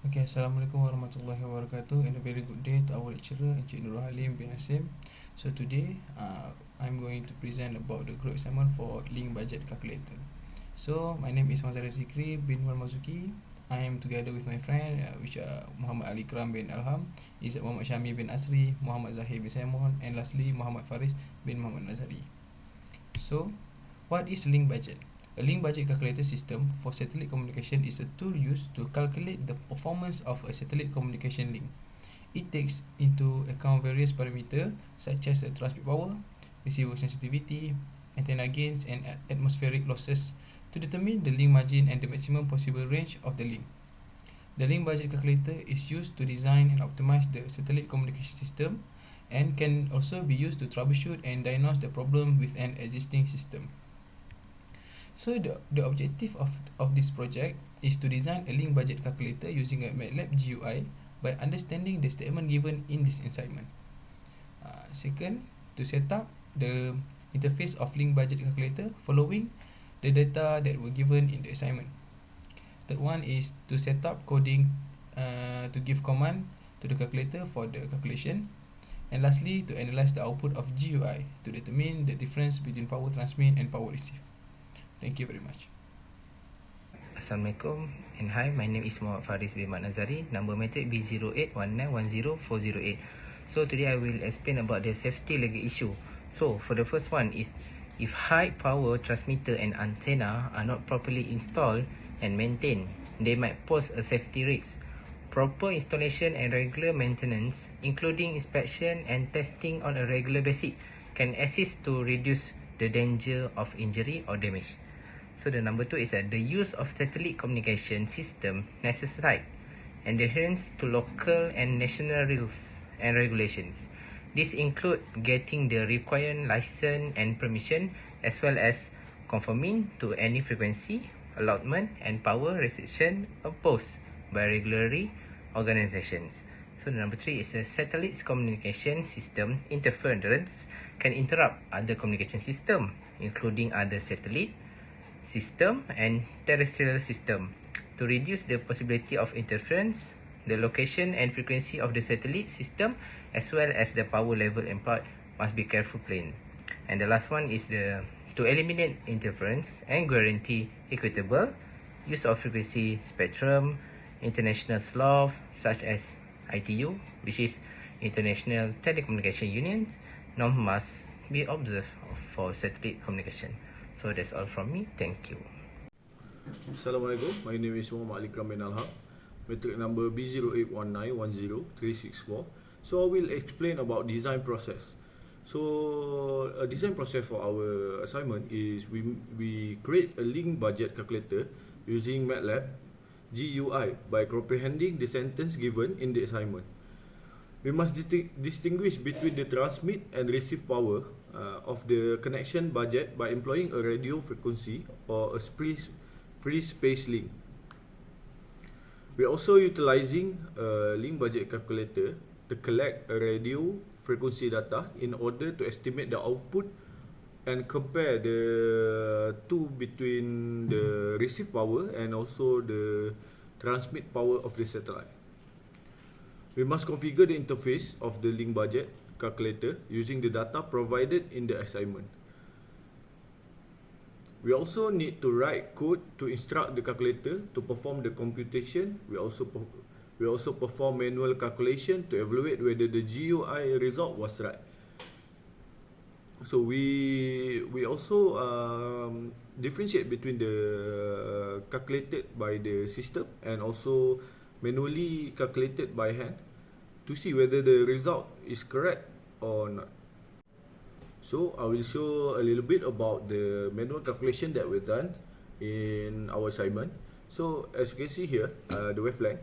Okay, Assalamualaikum warahmatullahi wabarakatuh, and a very good day to our lecturer, Encik Nurul Halim bin Asim. So today, I'm going to present about the group assignment for link budget calculator. So my name is ZIKRI bin MARZUKI. I am together with my friend, which are Muhammad IKRAM bin ALHAM, Ezzat Muhammad Syahmy bin Asri, Muhammad Zahir bin SAIMON, and lastly Muhammad FARIS bin Muhammad NAZARI. So, what is link budget? A link budget calculator system for satellite communication is a tool used to calculate the performance of a satellite communication link. It takes into account various parameters such as the transmit power, receiver sensitivity, antenna gains, and atmospheric losses to determine the link margin and the maximum possible range of the link. The link budget calculator is used to design and optimize the satellite communication system and can also be used to troubleshoot and diagnose the problem with an existing system. So the objective of this project is to design a link budget calculator using a MATLAB GUI by understanding the statement given in this assignment. Second, to set up the interface of link budget calculator following the data that were given in the assignment. Third one is to set up coding to give command to the calculator for the calculation. And lastly, to analyze the output of GUI to determine the difference between power transmit and power receive. Thank you very much. Assalamualaikum and hi, my name is Muhammad Faris bin NAZARI, number matric B0819104048. So today I will explain about the safety legal issue. So for the first one is, if high power transmitter and antenna are not properly installed and maintained, they might pose a safety risk. Proper installation and regular maintenance, including inspection and testing on a regular basis, can assist to reduce the danger of injury or damage. So the number 2 is that the use of satellite communication system necessitates adherence to local and national rules and regulations. This include getting the required license and permission, as well as conforming to any frequency, allotment and power restriction imposed by regulatory organizations. So the number 3 is a satellite communication system interference can interrupt other communication system, including other satellite system and terrestrial system. To reduce the possibility of interference, the location and frequency of the satellite system, as well as the power level employed, must be carefully planned. And the last one is to eliminate interference and guarantee equitable use of frequency spectrum. International law such as ITU, which is International Telecommunication Unions, norm must be observed for satellite communication. So that's all from me. Thank you. Assalamualaikum. My name is Muhammad IKRAM bin ALHAM. Matric number B0819100364. So I will explain about design process. So a design process for our assignment is we create a link budget calculator using MATLAB GUI by comprehending the sentence given in the assignment. We must distinguish between the transmit and receive power of the connection budget by employing a radio frequency or a free space link. We are also utilizing a link budget calculator to collect a radio frequency data in order to estimate the output and compare the two between the receive power and also the transmit power of the satellite. We must configure the interface of the link budget calculator using the data provided in the assignment. We also need to write code to instruct the calculator to perform the computation. We also perform manual calculation to evaluate whether the GUI result was right. So we also differentiate between the calculated by the system and also manually calculated by hand to see whether the result is correct or not. So I will show a little bit about the manual calculation that we've done in our assignment. So as you can see here, the wavelength.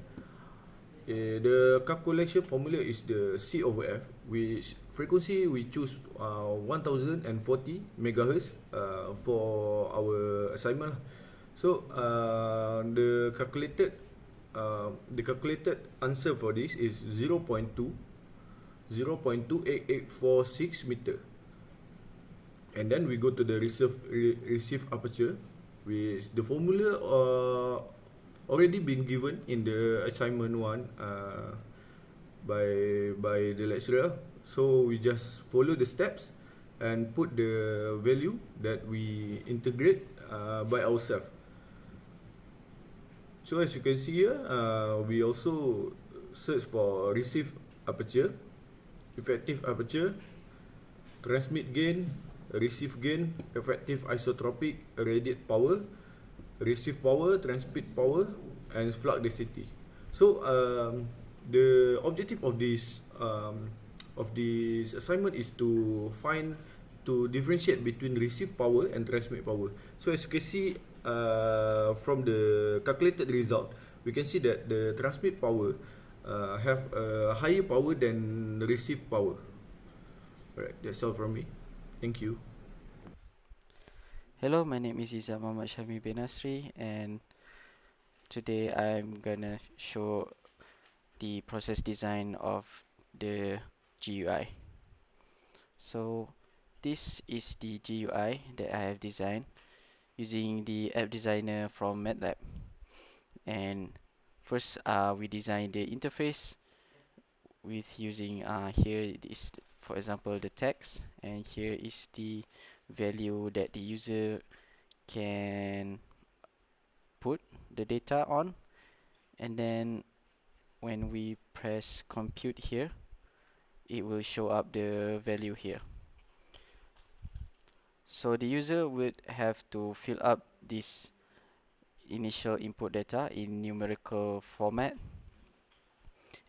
The calculation formula is the C over F, which frequency we choose 1040 megahertz for our assignment. So the calculated answer for this is 0.2846 meter. And then we go to the receive aperture, which the formula already been given in the assignment one by the lecturer. So we just follow the steps and put the value that we integrate by ourselves. So as you can see here, we also search for receive aperture, effective aperture, transmit gain, receive gain, effective isotropic radiate power, receive power, transmit power, and flux density. So the objective of this assignment is to differentiate between receive power and transmit power. So as you can see from the calculated result, we can see that the transmit power have a higher power than the receive power. Alright, that's all from me. Thank you. Hello, my name is Syahmy bin Asri, and today I'm gonna show the process design of the GUI. So this is the GUI that I have designed using the app designer from MATLAB. And first we design the interface with using here it is, for example, the text, and here is the value that the user can put the data on. And then when we press compute here, it will show up the value here. So the user would have to fill up this initial input data in numerical format,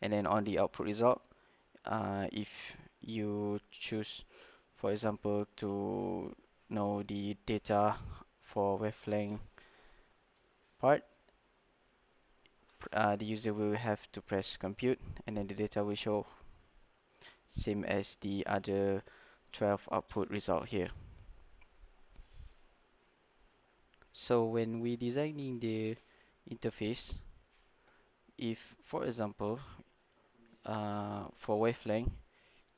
and then on the output result, if you choose, for example, to know the data for wavelength part, the user will have to press compute, and then the data will show, same as the other 12 output result here. So when we designing the interface, if for example for wavelength,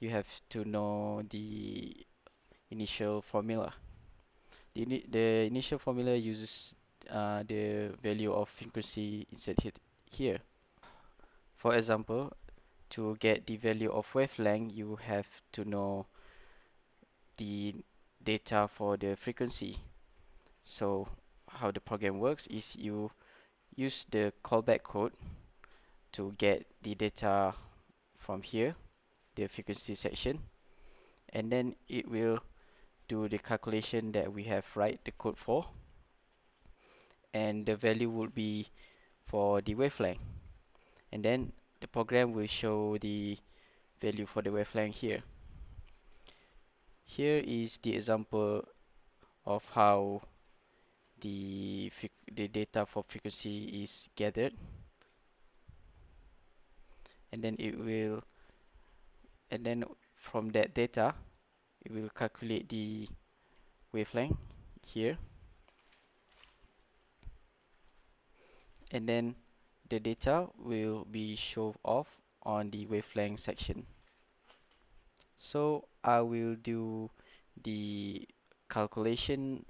you have to know the initial formula. The initial formula uses the value of frequency inserted here. For example, to get the value of wavelength, you have to know the data for the frequency. So how the program works is you use the callback code to get the data from here, the frequency section, and then it will do the calculation that we have write the code for, and the value will be for the wavelength, and then the program will show the value for the wavelength here. Here is the example of how the data for frequency is gathered, and then from that data it will calculate the wavelength here, and then the data will be shown off on the wavelength section. So I will do the calculation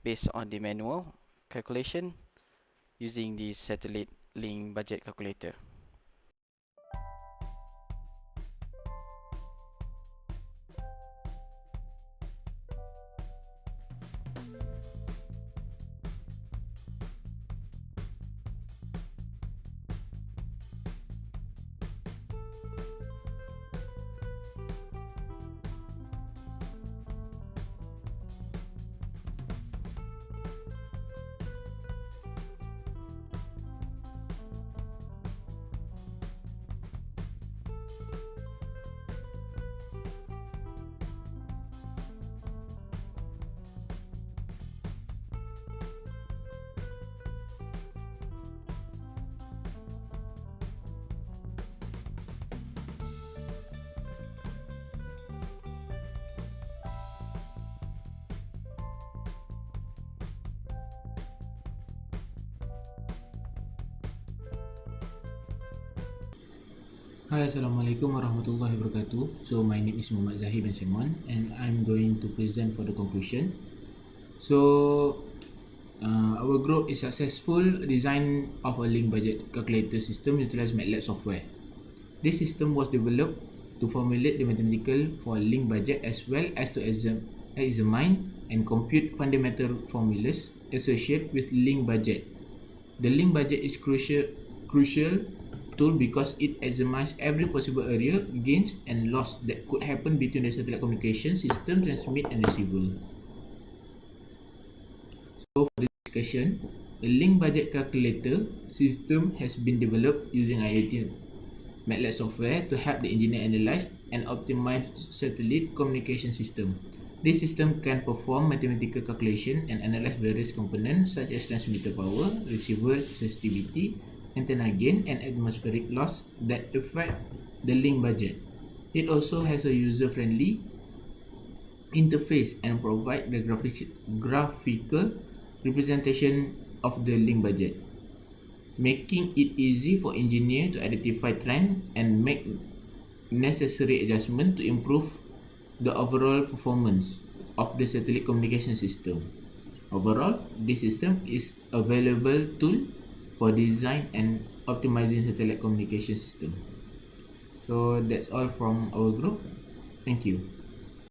based on the manual calculation using the satellite link budget calculator. Hi, Assalamualaikum warahmatullahi wabarakatuh. So my name is Muhammad ZAHIR bin SAIMON, and I'm going to present for the conclusion. So Our group is successful design of a link budget calculator system utilizing MATLAB software. This system was developed to formulate the mathematical for link budget as well as to examine and compute fundamental formulas associated with link budget. The link budget is crucial tool because it examines every possible area, gains and loss that could happen between the satellite communication system transmit and receiver. So for the discussion, a link budget calculator system has been developed using UTeM MATLAB software to help the engineer analyze and optimize satellite communication system. This system can perform mathematical calculation and analyze various components such as transmitter power, receiver sensitivity, antenna gain, and atmospheric loss that affect the link budget. It also has a user-friendly interface and provide the graphical representation of the link budget, making it easy for engineers to identify trends and make necessary adjustments to improve the overall performance of the satellite communication system. Overall, this system is a valuable tool for design and optimizing satellite communication system. So that's all from our group. Thank you.